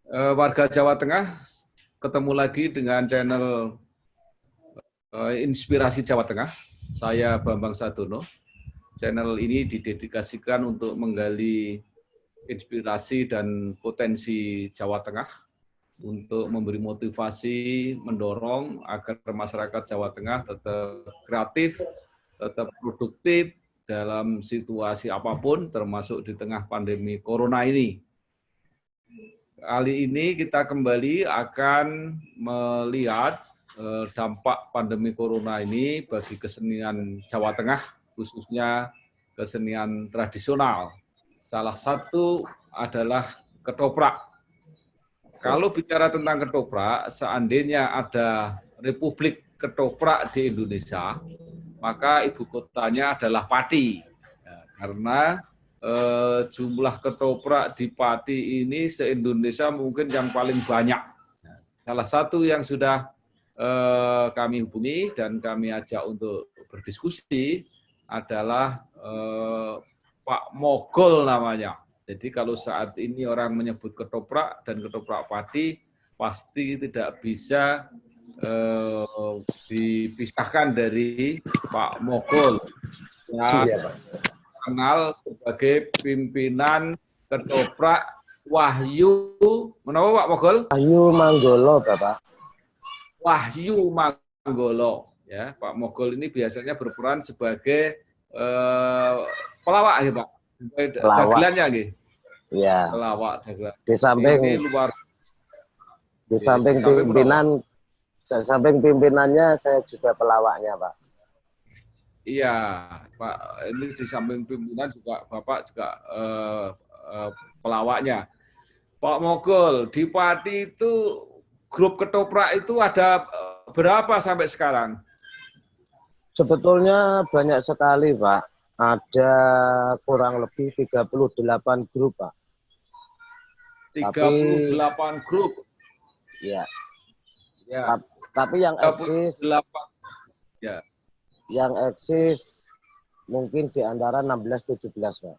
Warga Jawa Tengah, ketemu lagi dengan channel Inspirasi Jawa Tengah. Saya Bambang Sadono. Channel ini didedikasikan untuk menggali inspirasi dan potensi Jawa Tengah, untuk memberi motivasi, mendorong agar masyarakat Jawa Tengah tetap kreatif, tetap produktif dalam situasi apapun, termasuk di tengah pandemi Corona ini. Kali ini kita kembali akan melihat dampak pandemi Corona ini bagi kesenian Jawa Tengah, khususnya kesenian tradisional. Salah satu adalah ketoprak. Kalau bicara tentang ketoprak, seandainya ada Republik Ketoprak di Indonesia, maka ibu kotanya adalah Pati. Ya, karena jumlah ketoprak di Pati ini se-Indonesia mungkin yang paling banyak. Salah satu yang sudah kami hubungi dan kami ajak untuk berdiskusi adalah Pak Mogol namanya. Jadi kalau saat ini orang menyebut ketoprak dan ketoprak Pati, pasti tidak bisa dipisahkan dari Pak Mogol. Ya, kenal sebagai pimpinan ketoprak Wahyu, menapa Pak Mogol? Wahyu Manggolo, Bapak. Wahyu Manggolo. Ya, Pak Mogol ini biasanya berperan sebagai pelawak, ya Pak. Dagelannya, gitu. Iya. Pelawak dagelan. Di samping ini luar. Di samping pimpinan, samping pimpinannya saya juga pelawaknya, Pak. Iya, Pak. Ini di samping pimpinan juga Bapak juga pelawaknya. Pak Mogol, di Pati itu grup ketoprak itu ada berapa sampai sekarang? Sebetulnya banyak sekali, Pak. Ada kurang lebih 38 grup, Pak. 38 grup. Ya. Ya. Tapi yang eksis, ya. Yang eksis mungkin di antara 16-17, Pak.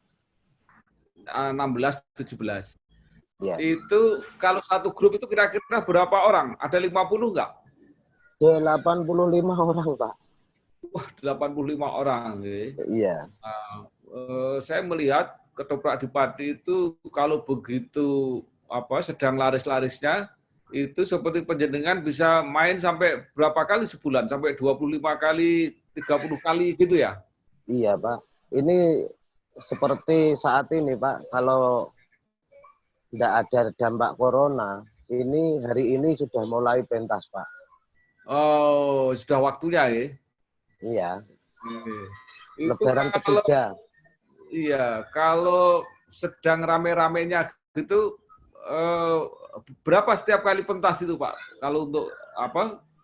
16-17. Ya. Itu kalau satu grup itu kira-kira berapa orang? Ada 50 nggak? 85 orang, Pak. Wah, 85 orang. Iya. Saya melihat ketoprak di Pati itu kalau begitu sedang laris-larisnya, itu seperti penjenengan bisa main sampai berapa kali sebulan? Sampai 25 kali, 30 kali gitu ya? Iya, Pak. Ini seperti saat ini, Pak. Kalau tidak ada dampak corona, ini hari ini sudah mulai pentas, Pak. Oh, sudah waktunya ya? Iya. Lebaran ketiga. Iya, kalau sedang rame-ramenya gitu, berapa setiap kali pentas itu, Pak? Kalau untuk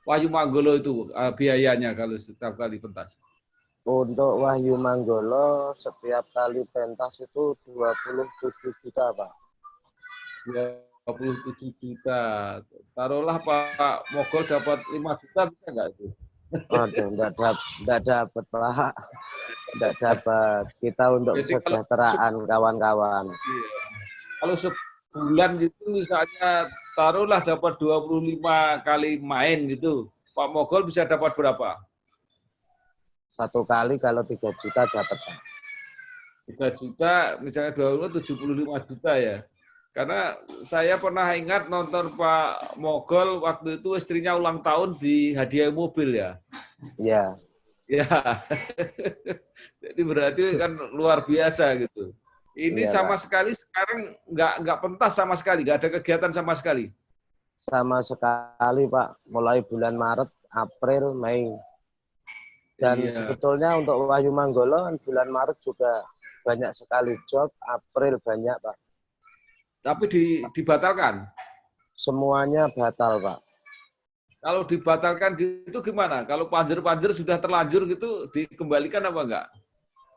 Wahyu Manggolo itu biayanya kalau setiap kali pentas? Untuk Wahyu Manggolo setiap kali pentas itu 27 juta, Pak. 27 juta. Taruhlah Pak Mogol dapat 5 juta, bisa nggak itu? Aduh, enggak dapat, Pak. Enggak dapat. Kita untuk kesejahteraan kawan-kawan. Iya. Kalau sebulan gitu misalnya taruhlah dapat 25 kali main gitu. Pak Mogol bisa dapat berapa? Satu kali kalau 3 juta dapat, Pak. 3 juta, misalnya 75 juta ya. Karena saya pernah ingat nonton Pak Mogol waktu itu istrinya ulang tahun di hadiah mobil ya. Iya. Ya. Jadi berarti kan luar biasa gitu. Ini iya, sama Pak. sekali sekarang nggak pentas sama sekali, nggak ada kegiatan sama sekali. Sama sekali, Pak. Mulai bulan Maret, April, Mei. Dan sebetulnya untuk Wahyu Manggolo bulan Maret juga banyak sekali job, April banyak, Pak. Tapi dibatalkan? Semuanya batal, Pak. Kalau dibatalkan gitu gimana? Kalau panjer-panjer sudah terlanjur gitu dikembalikan apa enggak?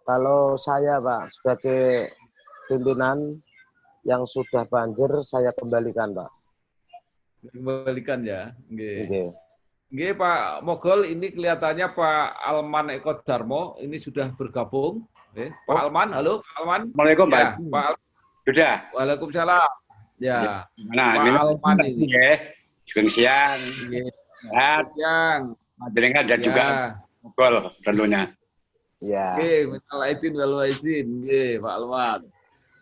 Kalau saya, Pak, sebagai pimpinan yang sudah panjer, saya kembalikan, Pak. Kembalikan ya? Oke. Nggih, Pak Mogol, ini kelihatannya Pak Alman Eko Darmo ini sudah bergabung. Pak Alman, halo Pak Alman. Assalamualaikum, Pak. Ya, Pak Alman. Sudah. Waalaikumsalam. Ya, Nah, Pak ini Alman ini. ya, juga siang. Iya. Sehat. Yang, Majelengan dan juga ya. gol tentunya. Ya. Oke, minal aidin wal faizin. Oke, Pak Alman.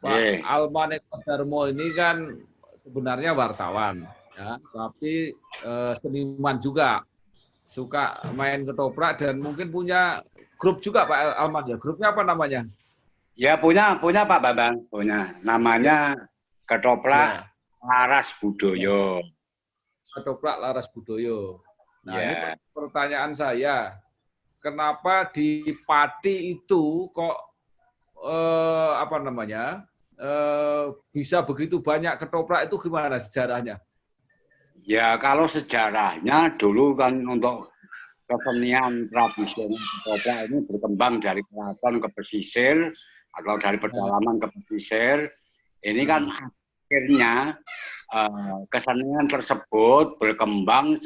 Pak Iya. Alman Eko Darmo ini kan sebenarnya wartawan, ya, tapi seniman juga, suka main ketoprak dan mungkin punya grup juga Pak Alman ya. Grupnya apa namanya? Ya punya Pak Bambang, punya. Namanya Ketoprak Ya, Laras Budoyo. Ketoprak Laras Budoyo. Nah, ini Ya. pertanyaan saya, kenapa di Pati itu kok apa namanya bisa begitu banyak ketoprak, itu gimana sejarahnya? Ya kalau sejarahnya dulu kan untuk kesenian tradisional ketoprak ini berkembang dari keraton ke pesisir atau dari pedalaman ke pesisir. Ini kan akhirnya kesenian tersebut berkembang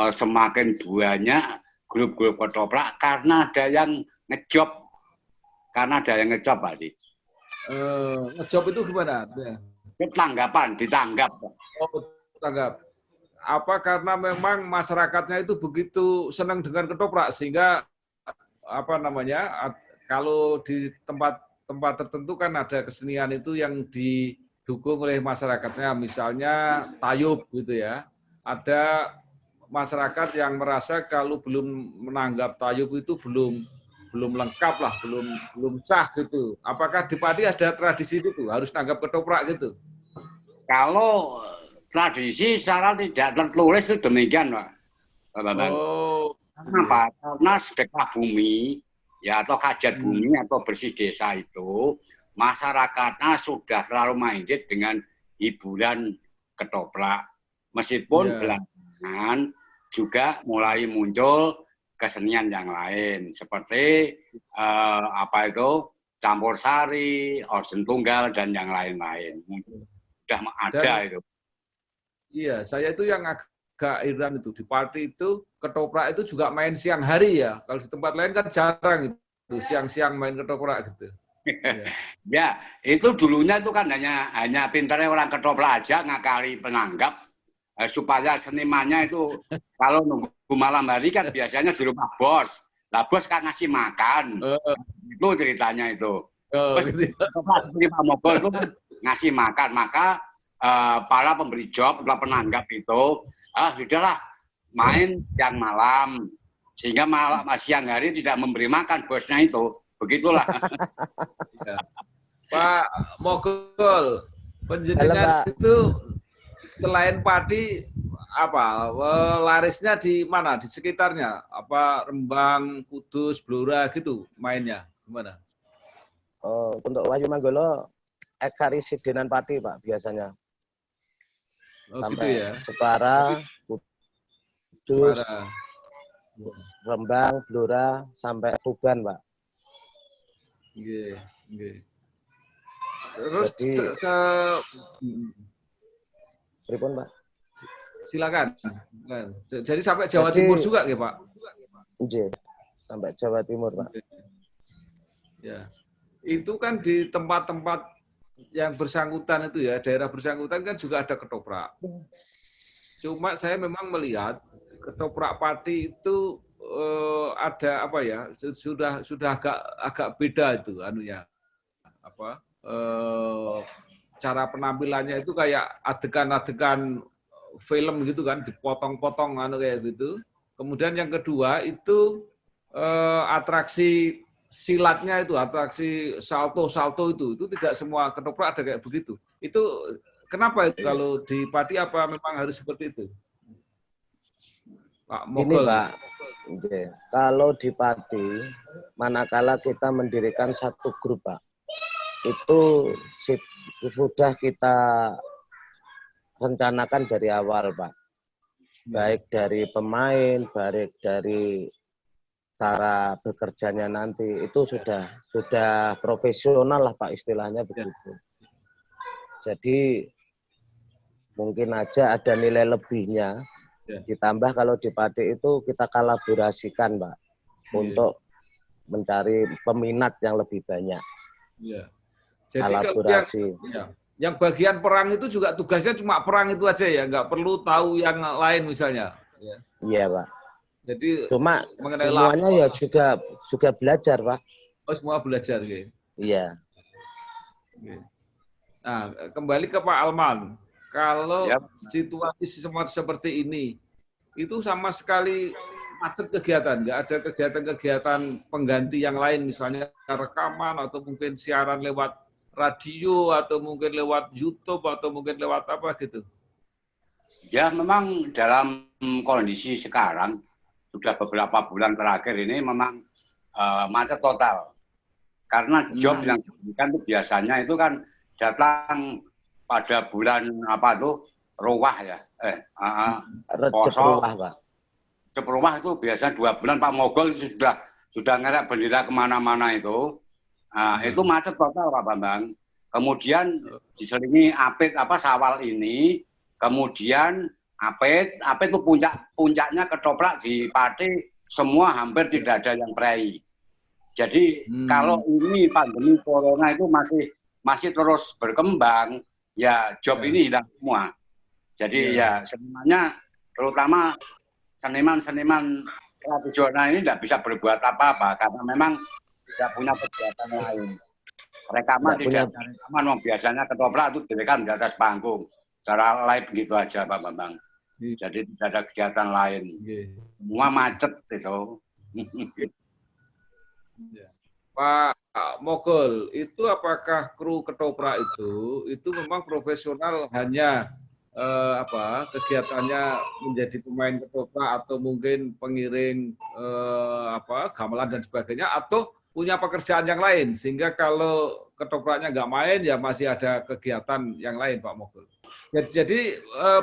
semakin banyak grup-grup ketoprak karena ada yang ngejob. Karena ada yang ngejob, Pak Di. Ngejob itu gimana? Ditanggap. Oh, tanggap. Apa karena memang masyarakatnya itu begitu senang dengan ketoprak sehingga apa namanya, kalau di tempat tertentu kan ada kesenian itu yang didukung oleh masyarakatnya, misalnya tayub gitu ya. Ada masyarakat yang merasa kalau belum menanggap tayub itu belum lengkap lah, belum sah gitu. Apakah di Padi ada tradisi itu harus nanggap ketoprak gitu? Kalau tradisi secara tidak tertulis itu demikian, Pak Bambang. Oh, Kenapa? Karena sedekah bumi, ya atau hajat bumi atau bersih desa itu masyarakatnya sudah terlalu minded dengan hiburan ketoprak. Meskipun belakangan juga mulai muncul kesenian yang lain seperti campur sari, orjen tunggal dan yang lain-lain. Sudah ada itu. Iya, saya itu yang agak heran itu di Pati itu ketoprak itu juga main siang hari ya. Kalau di tempat lain kan jarang itu siang-siang main ketoprak gitu. Ya, itu dulunya itu kan hanya pintarnya orang ketoprak aja ngakali penanggap supaya senimannya itu kalau nunggu malam hari kan biasanya di rumah bos. Lah bos kan ngasih makan. Itu ceritanya itu. Terus Pak Mogol itu ngasih makan, maka para pemberi job atau penanggap itu sudahlah main siang malam sehingga siang hari tidak memberi makan bosnya itu. Begitulah. Ya. Pak Mogol, penjenengan itu selain Padi apa larisnya di mana? Di sekitarnya? Apa Rembang, Kudus, Blora gitu mainnya? Gimana? Untuk Wahyu Manggolo Ekarisidenan Pati, Pak, biasanya. Sampai gitu ya. Jepara, Kudus, Rembang, Blora, sampai Tuban, Pak. Iya. Terus jadi, pripun, Pak? Silakan. Jadi sampai Jawa Timur juga ya, Pak? Iya, sampai Jawa Timur, Pak. Ya. Itu kan di tempat-tempat yang bersangkutan itu ya, daerah bersangkutan kan juga ada ketoprak. Cuma saya memang melihat ketoprak Pati itu ada apa ya, sudah agak beda itu anunya. Apa? Cara penampilannya itu kayak adegan-adegan film gitu kan, dipotong-potong kayak gitu. Kemudian yang kedua itu atraksi silatnya itu, atraksi salto itu tidak semua ketoprak ada kayak begitu. Itu kenapa itu kalau di Pati apa memang harus seperti itu? Pak Mogol. Ini, Pak, kalau di Pati, manakala kita mendirikan satu grup, Pak, itu sudah kita rencanakan dari awal, Pak. Baik dari pemain, baik dari cara bekerjanya nanti itu sudah profesional lah, Pak, istilahnya begitu. Jadi mungkin aja ada nilai lebihnya. Ditambah kalau di Pati itu kita kolaborasikan, Pak, untuk mencari peminat yang lebih banyak. Jadi kolaborasi. yang bagian perang itu juga tugasnya cuma perang itu aja ya, nggak perlu tahu yang lain misalnya. Ya. Iya, Pak. Jadi Cuma mengenai semuanya lapor, ya juga belajar, Pak. oh, semua belajar. Gitu. Iya. Nah, kembali ke Pak Alman. Kalau Ya. situasi seperti ini, itu sama sekali macet kegiatan, nggak ada kegiatan-kegiatan pengganti yang lain, misalnya rekaman atau mungkin siaran lewat radio atau mungkin lewat YouTube atau mungkin lewat apa gitu. Ya memang dalam kondisi sekarang sudah beberapa bulan terakhir ini memang macet total. Karena job yang diberikan itu biasanya itu kan datang pada bulan apa tuh Rowah ya. Recep Ruwah, Pak. Recep Ruwah itu biasanya 2 bulan. Pak Mogol itu sudah ngerek bendera kemana-mana itu. Itu macet total Pak Bambang. Kemudian diselingi apit Sawal ini. Kemudian apit itu puncaknya ketoprak di Pati, semua hampir tidak ada yang prei. Jadi kalau ini pandemi corona itu masih terus berkembang, ya job ini hilang semua. Jadi ya senimannya, terutama seniman-seniman tradisional ini tidak bisa berbuat apa-apa karena memang tidak punya kegiatan lain. Rekaman tidak ada rekaman, biasanya ketoprak itu direkam di atas panggung. Secara live begitu aja Pak Bambang. Jadi tidak ada kegiatan lain. Semua macet itu. Pak Mogol, itu apakah kru ketoprak itu memang profesional hanya kegiatannya menjadi pemain ketoprak atau mungkin pengiring gamelan dan sebagainya, atau punya pekerjaan yang lain sehingga kalau ketopraknya nggak main ya masih ada kegiatan yang lain Pak Mogol. Jadi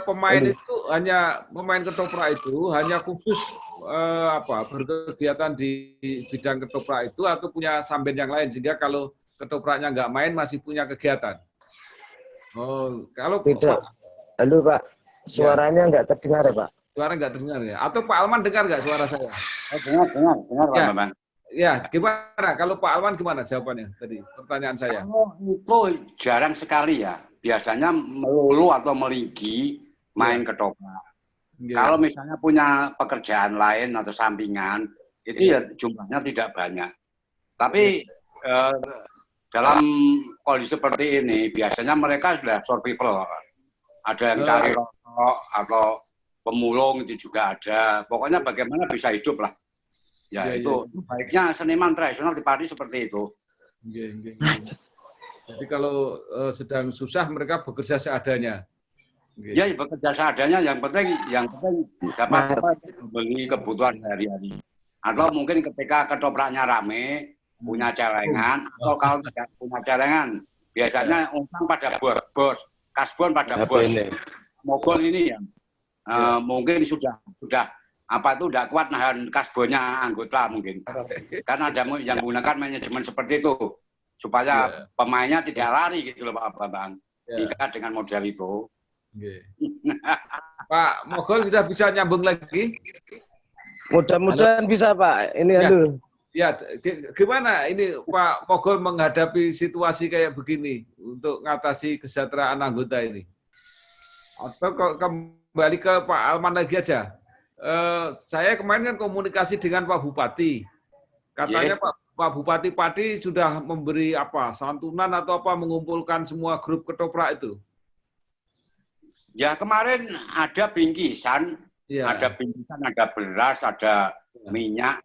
pemain itu pemain ketoprak itu hanya khusus berkegiatan di bidang ketoprak itu atau punya samben yang lain sehingga kalau ketopraknya nggak main masih punya kegiatan. Oh, kalau tidak. Halo Pak, suaranya nggak terdengar ya Pak? Suara nggak terdengar ya? Atau Pak Alman dengar nggak suara saya? Dengar Pak Bambang. Ya, gimana? Kalau Pak Alman gimana jawabannya tadi? Pertanyaan saya. Oh, itu jarang sekali ya. Biasanya melulu atau melinggi main ketoprak. Kalau misalnya punya pekerjaan lain atau sampingan, itu ya jumlahnya tidak banyak. Tapi dalam kondisi seperti ini, biasanya mereka sudah survival. Ada yang cari rokok atau pemulung itu juga ada. Pokoknya bagaimana bisa hidup lah. Ya, itu baiknya seniman tradisional di Pati seperti itu. Jadi kalau sedang susah mereka bekerja seadanya. Ya, bekerja seadanya. Yang penting dapat beli kebutuhan sehari-hari. Atau mungkin ketika ketopraknya rame, punya celengan. Atau kalau tidak punya celengan, biasanya utang pada bos, kasbon pada bos. Mogol ini ya, mungkin sudah tidak kuat nahan kasbonnya anggota mungkin. Karena ada yang menggunakan manajemen seperti itu supaya pemainnya tidak lari gitu loh Pak Bambang. Jika dengan model itu. Pak Mogol sudah bisa nyambung lagi? Mudah-mudahan bisa Pak. Ini halo. Ya, gimana ini Pak Mogol menghadapi situasi kayak begini untuk mengatasi kesejahteraan anggota ini? Atau kembali ke Pak Alman lagi aja. Saya kemarin kan komunikasi dengan Pak Bupati. Katanya Pak Bupati Pati sudah memberi santunan atau mengumpulkan semua grup ketoprak itu. Ya kemarin ada bingkisan, ada beras, ada minyak.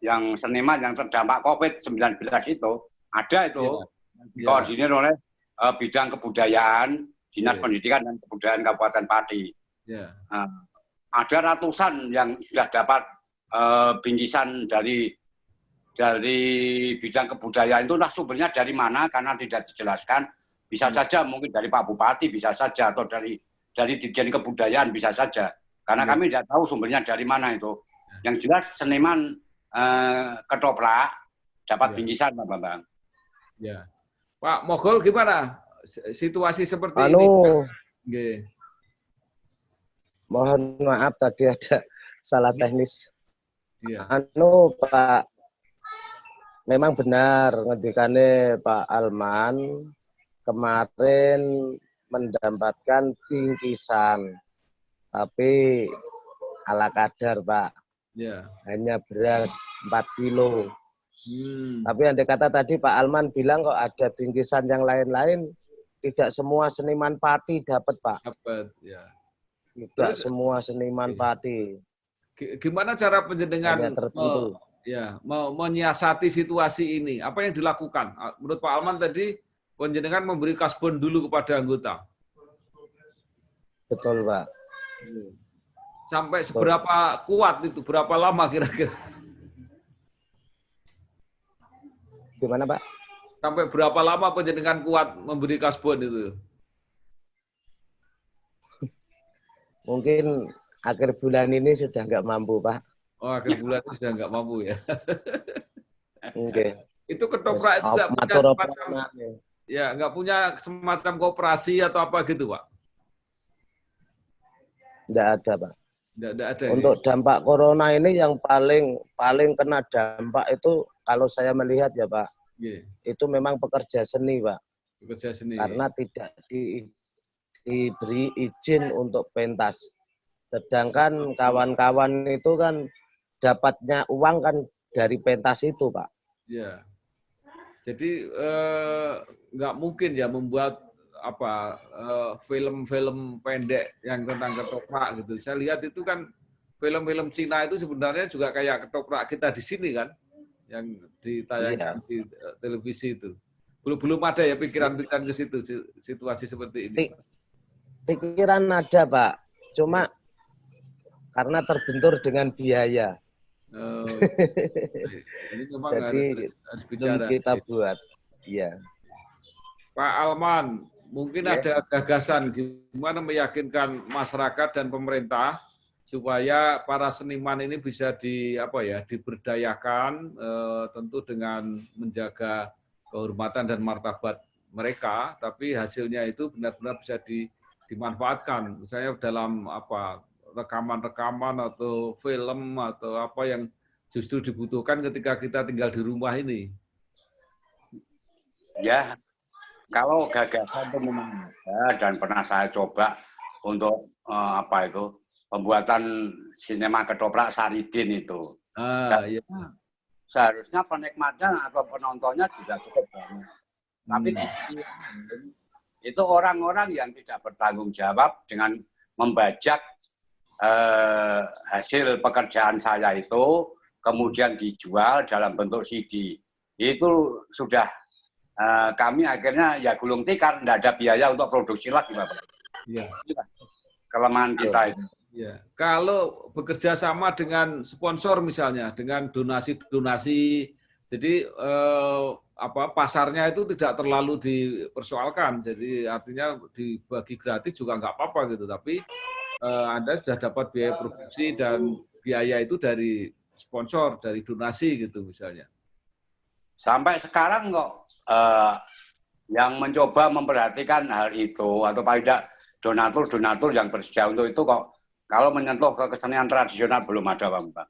Yang seniman yang terdampak COVID-19 itu ada itu dikoordinir oleh bidang kebudayaan, Dinas Pendidikan dan Kebudayaan Kabupaten Pati. Ada ratusan yang sudah dapat bingkisan dari bidang kebudayaan. Itulah sumbernya dari mana karena tidak dijelaskan. Bisa saja mungkin dari Pak Bupati, bisa saja, atau dari Dirjen Kebudayaan bisa saja. Karena kami tidak tahu sumbernya dari mana itu. Yang jelas seniman ketoprak dapat bingkisan Pak Bambang. Ya. Pak Mogol gimana situasi seperti ini? Mohon maaf tadi ada salah teknis. Pak, memang benar ngendikane Pak Alman kemarin mendapatkan bingkisan, tapi ala kadar Pak. Ya. Hanya beras 4 kilo. Hmm. Tapi andai kata tadi Pak Alman bilang kok ada bingkisan yang lain-lain, tidak semua seniman Pati dapat Pak. Dapat, ya. Tidak Terus, semua seniman Pati. Gimana cara penjenengan menyiasati situasi ini? Apa yang dilakukan? Menurut Pak Alman tadi, penjenengan memberi kasbon dulu kepada anggota. Betul Pak. Sampai seberapa kuat itu? Berapa lama kira-kira? Gimana Pak? Sampai berapa lama penjenengan kuat memberi kasbon itu? Mungkin akhir bulan ini sudah nggak mampu Pak. Oh, akhir bulan ini sudah nggak mampu ya? Oke. Itu ketoprak itu nggak punya semacam, ya nggak punya semacam koperasi atau apa gitu Pak? Nggak ada Pak. Nggak ada. Untuk dampak corona ini yang paling kena dampak itu kalau saya melihat ya Pak, itu memang pekerja seni Pak. Pekerja seni. Karena tidak diberi izin untuk pentas. Sedangkan kawan-kawan itu kan dapatnya uang kan dari pentas itu Pak. Ya. Jadi nggak mungkin ya membuat film-film pendek yang tentang ketoprak gitu. Saya lihat itu kan film-film Cina itu sebenarnya juga kayak ketoprak kita di sini kan, yang ditayangkan di televisi itu. Belum ada ya pikiran-pikiran ke situ, situasi seperti ini. Pikiran ada Pak, cuma karena terbentur dengan biaya. Ini memang jadi harus bicara. Kita buat, ya. Pak Alman, mungkin ada gagasan gimana meyakinkan masyarakat dan pemerintah supaya para seniman ini bisa diberdayakan, tentu dengan menjaga kehormatan dan martabat mereka, tapi hasilnya itu benar-benar bisa dimanfaatkan, misalnya dalam rekaman-rekaman atau film atau apa yang justru dibutuhkan ketika kita tinggal di rumah ini. Ya. Kalau gagasan itu memang ada dan pernah saya coba untuk pembuatan sinema ketoprak Saridin itu. Iya. Seharusnya penikmatnya atau penontonnya juga cukup banyak. Tapi di sisi lain, itu orang-orang yang tidak bertanggung jawab dengan membajak hasil pekerjaan saya itu, kemudian dijual dalam bentuk CD. Itu sudah kami akhirnya ya gulung tikar, tidak ada biaya untuk produksi lagi, Bapak. Iya. Kelemahan kita itu. Ya. Kalau bekerja sama dengan sponsor misalnya, dengan donasi-donasi, jadi pasarnya itu tidak terlalu dipersoalkan. Jadi artinya dibagi gratis juga nggak apa-apa gitu. Tapi Anda sudah dapat biaya produksi dan biaya itu dari sponsor, dari donasi gitu misalnya. Sampai sekarang kok yang mencoba memperhatikan hal itu atau paling tidak donatur yang bersedia untuk itu kok kalau menyentuh ke kesenian tradisional belum ada Pak.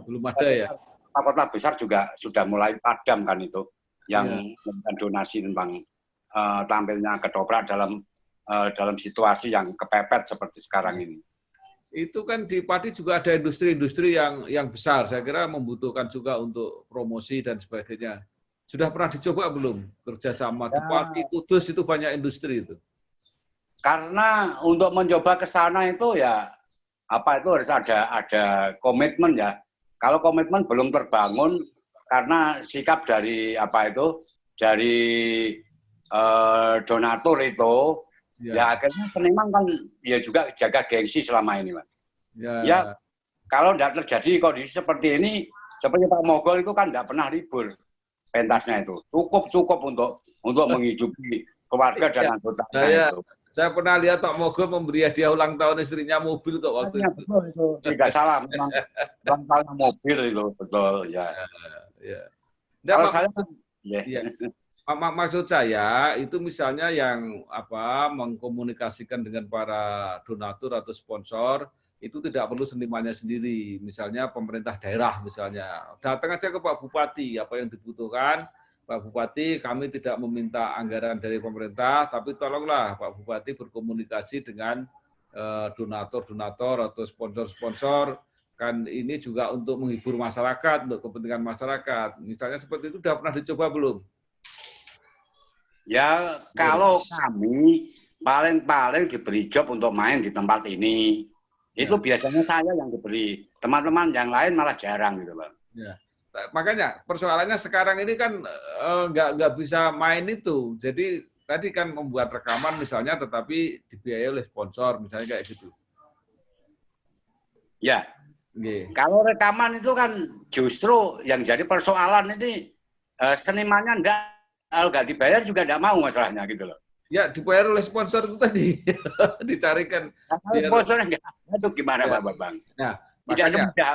Belum ada ya. Kota besar juga sudah mulai padam kan itu yang memberikan donasi tentang tampilnya ketoprak dalam situasi yang kepepet seperti sekarang ini. Itu kan di Pati juga ada industri-industri yang besar. Saya kira membutuhkan juga untuk promosi dan sebagainya. Sudah pernah dicoba belum kerjasama? Di Pati, Kudus itu banyak industri itu. Karena untuk mencoba ke sana itu ya itu harus ada komitmen ya. Kalau komitmen belum terbangun karena sikap dari dari donatur itu. Ya akhirnya seniman kan ya juga jaga gengsi selama ini, Pak. Ya kalau tidak terjadi kondisi seperti ini, seperti Pak Mogol itu kan tidak pernah libur pentasnya itu. Cukup untuk menghidupi keluarga dan anggotanya itu. Saya pernah lihat Pak Mogol memberi hadiah ulang tahun istrinya mobil kok waktu itu. Betul itu. Tidak salah, memang ulang tahun mobil itu betul ya. Kalau saya maksud saya itu misalnya yang mengkomunikasikan dengan para donatur atau sponsor itu tidak perlu senimannya sendiri, misalnya pemerintah daerah misalnya datang aja ke Pak Bupati apa yang dibutuhkan Pak Bupati, kami tidak meminta anggaran dari pemerintah, tapi tolonglah Pak Bupati berkomunikasi dengan donatur-donatur atau sponsor-sponsor, kan ini juga untuk menghibur masyarakat, untuk kepentingan masyarakat. Misalnya seperti itu sudah pernah dicoba belum? Ya, kalau kami paling-paling diberi job untuk main di tempat ini. Itu biasanya saya yang diberi. Teman-teman yang lain malah jarang gitu, Bang. Ya. Makanya persoalannya sekarang ini kan nggak bisa main itu. Jadi tadi kan membuat rekaman misalnya, tetapi dibiayai oleh sponsor, misalnya kayak gitu. Ya, Okay. Kalau rekaman itu kan justru yang jadi persoalan ini senimannya kalau nggak dibayar juga nggak mau masalahnya gitu loh. Ya, dibayar oleh sponsor itu tadi. Dicarikan. Kalau sponsornya nggak ada, itu gimana Pak Bambang? Nah, tidak makanya, semudah.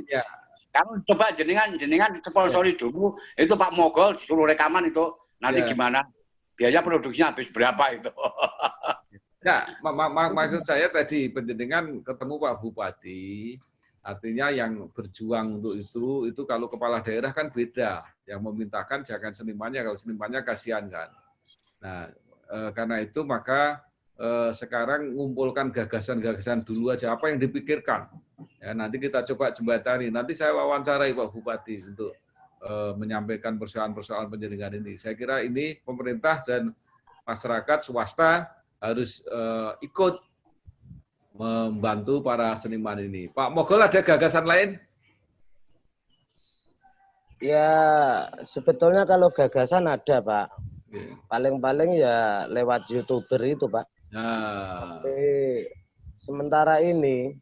ya. Kalau coba jenengan sponsori dulu, itu Pak Mogol disuruh rekaman itu, nanti gimana? Biaya produksinya habis berapa itu? Ya, maksud saya tadi penjenengan ketemu Pak Bupati, artinya yang berjuang untuk itu kalau kepala daerah kan beda. Yang memintakan jangan senimannya, kalau senimannya kasihan kan. Nah, karena itu maka sekarang ngumpulkan gagasan-gagasan dulu aja, apa yang dipikirkan. Ya, nanti kita coba jembatani. Nanti saya wawancarai Pak Bupati untuk menyampaikan persoalan-persoalan penjaringan ini. Saya kira ini pemerintah dan masyarakat swasta harus ikut membantu para seniman ini. Pak Mogol ada gagasan lain? Ya, sebetulnya kalau gagasan ada, Pak. Paling-paling ya lewat YouTuber itu, Pak. Nah. Tapi sementara ini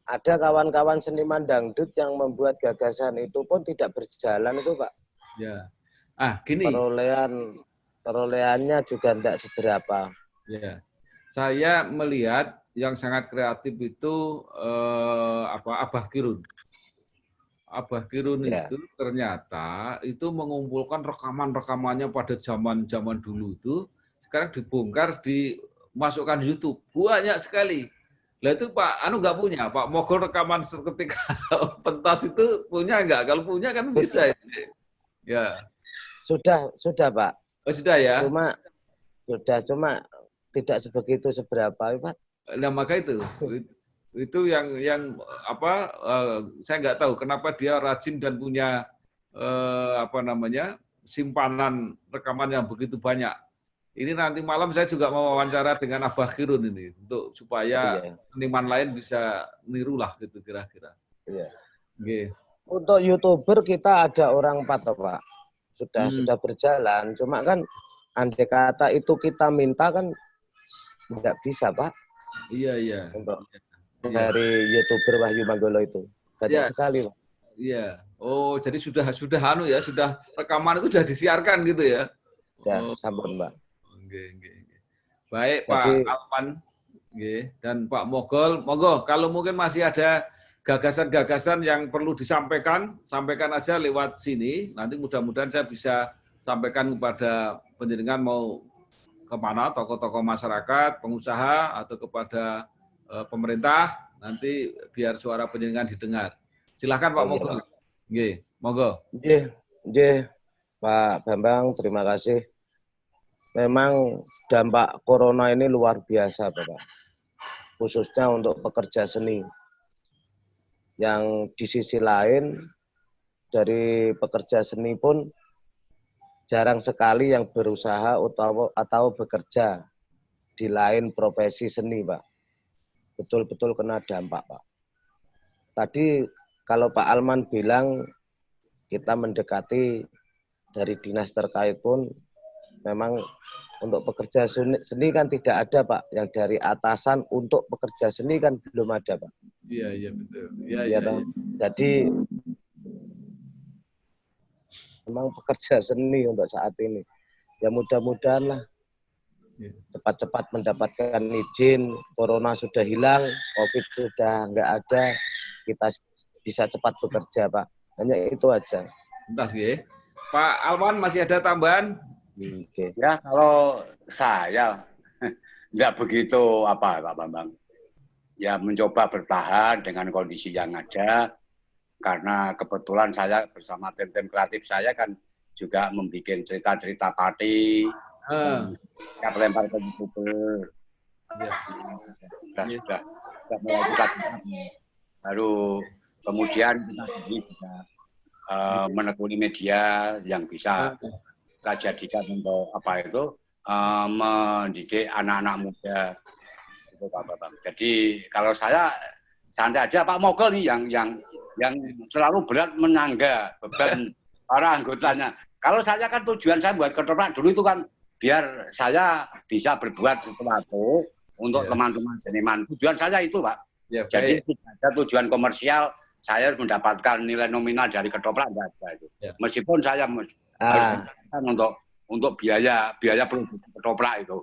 ada kawan-kawan seniman dangdut yang membuat gagasan itu pun tidak berjalan itu, Pak. Ya. Gini. Perolehannya juga tidak seberapa. Ya. Saya melihat yang sangat kreatif itu Abah Kirun. Abah Kirun itu ternyata itu mengumpulkan rekaman-rekamannya pada zaman dulu itu, sekarang dibongkar, dimasukkan YouTube. Banyak sekali. Lah itu Pak nggak punya, Pak Mogol rekaman ketika pentas itu punya nggak? Kalau punya kan bisa. Ya. Sudah Pak. Oh, sudah ya? Cuma tidak sebegitu seberapa, Pak. Nah, maka itu yang apa saya nggak tahu kenapa dia rajin dan punya simpanan rekaman yang begitu banyak. Ini nanti malam saya juga mau wawancara dengan Abah Kirun ini untuk supaya seniman lain bisa niru lah gitu kira-kira. Iya. Okay. Untuk YouTuber kita ada orang 4, Pak. Sudah berjalan, cuma kan andai kata itu kita minta kan nggak bisa, Pak. Iya. Untuk dari YouTuber Wahyu Manggolo itu banyak sekali, Pak. Iya. Oh, jadi sudah rekaman itu sudah disiarkan gitu ya? Ya, sampun, Pak. Baik, jadi, Pak Alman dan Pak Mogol. Monggo, kalau mungkin masih ada gagasan-gagasan yang perlu disampaikan, sampaikan aja lewat sini. Nanti mudah-mudahan saya bisa sampaikan kepada penjenengan mau kemana, tokoh-tokoh masyarakat, pengusaha, atau kepada pemerintah, nanti biar suara penjenengan didengar. Silakan Pak Mogol. Monggo. Pak Bambang, terima kasih. Memang dampak corona ini luar biasa, Bapak. Khususnya untuk pekerja seni. Yang di sisi lain, dari pekerja seni pun jarang sekali yang berusaha atau bekerja di lain profesi seni, Pak. Betul-betul kena dampak, Pak. Tadi kalau Pak Alman bilang kita mendekati dari dinas terkait pun memang untuk pekerja seni kan tidak ada, Pak. Yang dari atasan untuk pekerja seni kan belum ada, Pak. Iya, betul. Iya. Jadi memang pekerja seni untuk saat ini. Ya mudah-mudahan lah cepat-cepat mendapatkan izin, corona sudah hilang, COVID sudah nggak ada, kita bisa cepat bekerja, Pak. Hanya itu aja. Entah, Pak Alman masih ada tambahan? Ya, kalau saya nggak begitu Pak Bambang. Ya mencoba bertahan dengan kondisi yang ada, karena kebetulan saya bersama tim-tim kreatif saya kan juga membuat cerita-cerita party, lempar ke youtuber, sudah mulai kita baru kemudian kita juga menekuni media yang bisa kita jadikan untuk apa itu mendidik anak-anak muda. Itu Pak Bambang. Jadi kalau saya santai aja, Pak Mogol nih yang selalu berat menangga beban para anggotanya. Kalau saya kan tujuan saya buat ketoprak dulu itu kan biar saya bisa berbuat sesuatu untuk teman-teman seniman. Tujuan saya itu, Pak. Ya, jadi tidak ada tujuan komersial. Saya mendapatkan nilai nominal dari ketoprak enggak ada itu. Ya. Meskipun saya harus mencarikan untuk biaya produksi ketoprak itu.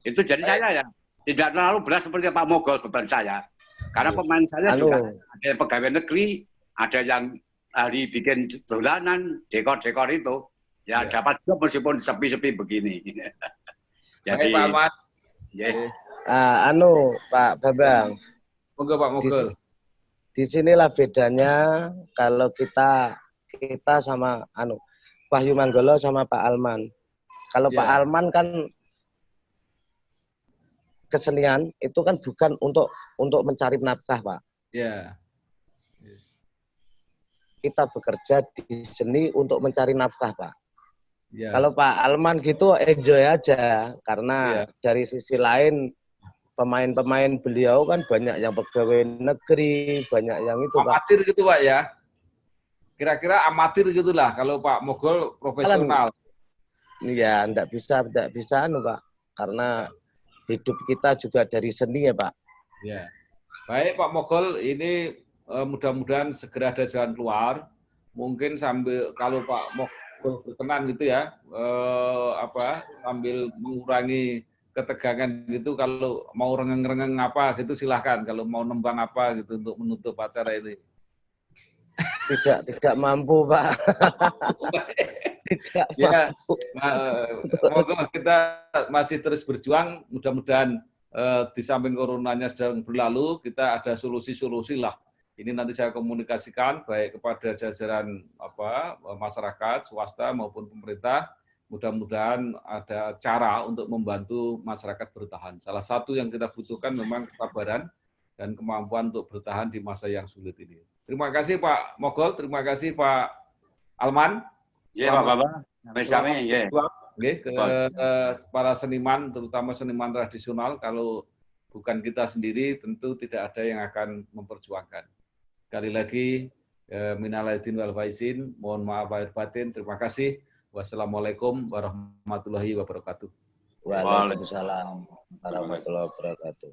Itu jadi saya ya tidak terlalu berat seperti Pak Mogol beban saya. Karena pemain saya juga ada yang pegawai negeri, ada yang ahli bikin dolanan, dekor-dekor itu. Ya dapat job meskipun sepi-sepi begini. Jadi Pak Ahmad. Pak Bambang. Monggo Pak Mogol. Di sinilah bedanya kalau kita sama Wahyu Manggolo sama Pak Alman. Kalau Pak Alman kan kesenian itu kan bukan untuk mencari nafkah, Pak. Iya. Kita bekerja di seni untuk mencari nafkah, Pak. Ya. Kalau Pak Alman gitu enjoy aja karena dari sisi lain pemain-pemain beliau kan banyak yang pegawai negeri, banyak yang itu, Pak. Amatir gitu, Pak ya. Kira-kira amatir gitulah kalau Pak Mogol profesional. Iya, enggak bisa Pak. Karena hidup kita juga dari seni ya, Pak. Ya. Baik Pak Mogol, ini mudah-mudahan segera ada jalan keluar. Mungkin sambil kalau Pak Mogol berkenan gitu ya, sambil mengurangi ketegangan gitu, kalau mau rengeng-rengeng apa gitu silahkan, kalau mau nembang apa gitu untuk menutup acara ini. Tidak mampu, Pak. Tidak mampu. Semoga kita masih terus berjuang, mudah-mudahan di samping coronanya sedang berlalu, kita ada solusi-solusi lah. Ini nanti saya komunikasikan baik kepada jajaran masyarakat, swasta maupun pemerintah. Mudah-mudahan ada cara untuk membantu masyarakat bertahan. Salah satu yang kita butuhkan memang kesabaran dan kemampuan untuk bertahan di masa yang sulit ini. Terima kasih Pak Mogol, terima kasih Pak Alman. Iya Pak Bapak, sampai ya. Ke para seniman, terutama seniman tradisional, kalau bukan kita sendiri tentu tidak ada yang akan memperjuangkan. Sekali lagi, minal aidin wal faizin, mohon maaf lahir batin, terima kasih. Wassalamualaikum warahmatullahi wabarakatuh. Waalaikumsalam warahmatullahi wabarakatuh.